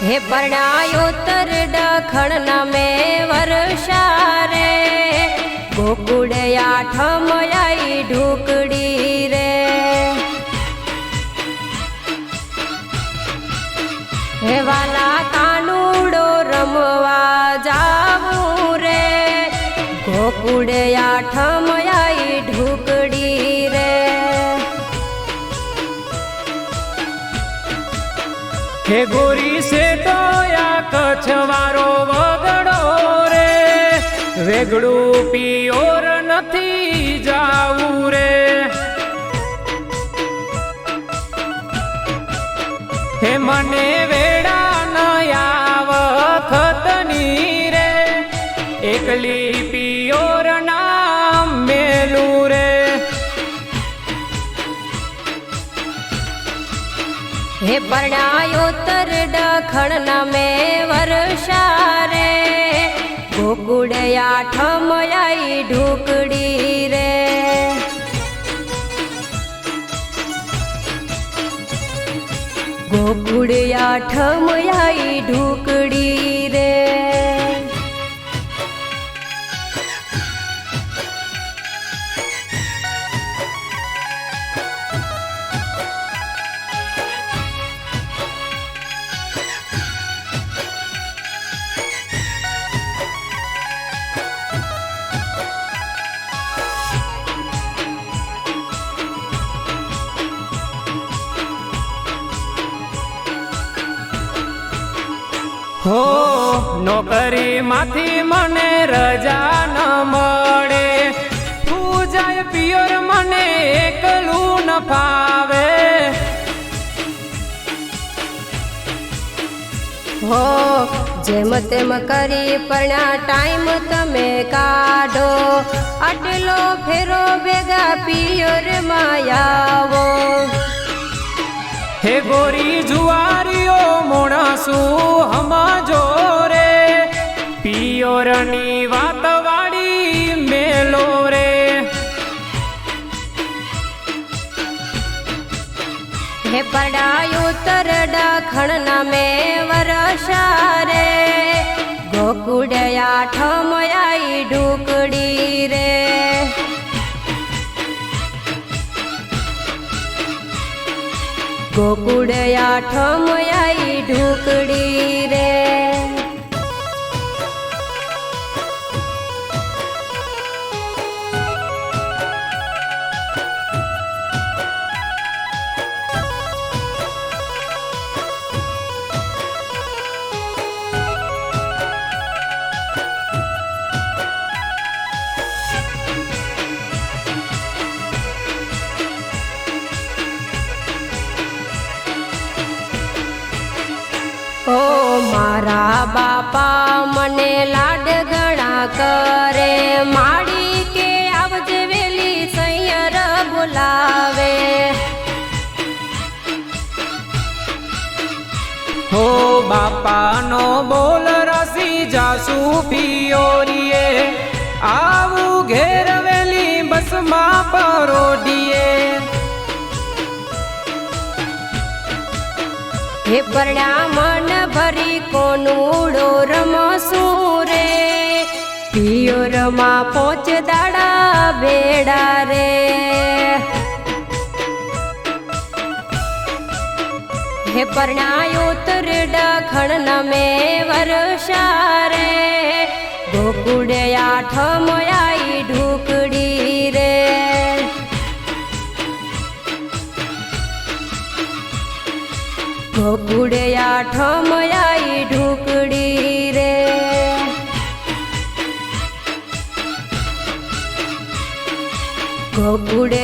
हे परणायो तर डखण न में वर्षा रे गोकुड़ आठम आई ढूकड़ी रे। हे वाला कानूड़ो रमवा जावू रे गोकुड़ आठम आई ढूकड़ी रे। हे गोरी से तो या कछवारो वगड़ो रे वेगड़ू पियोर नथी जावू रे। हे मने वेड़ा नया वखतनी रे एकली पियोर नाम मेलू रे। हे परणायो तर डखण न में वर्षा रे गोकुड़ आठम आई ढूकड़ी रे। गोकुड़ आठम आई ढूकड़ी रे। हो नौकरी माथी मने रजा न मळे तू जाय पियोर मने एकलू न फावे। हो जेम तेम करी परना टाइम तमे काढो आटलो फेरो भेगा पियोर मायावो। हे गोरी जुआरियो मोणासू हमाजो रे पियोरनी वात वाड़ी मेलो रे। हे पड़ायो तर डखण न में वर्षा रे गोकुड़ आठम आई ढूकड़ी रे। गोकुड़ आठम आई ढूकड़ी रे। ओ मारा बापा मने लाड गणा करे माड़ी के आवज वेली सैयर बुलावे। हो बापा नो बोल रसी जासू पियोरिए आवू घेर वेली बस माँ परोडिए। हे परण्या मन भरी कोनूड़ो रमसू रे पियोर मां पोच दाड़ा बेड़ा रे। हे परणायो तर डखण न में वर्षा रे गोकुड़ आठम आई ढूकड़ी रे। गोकुड़ आठम आई ढूकड़ी रे। गोकुड़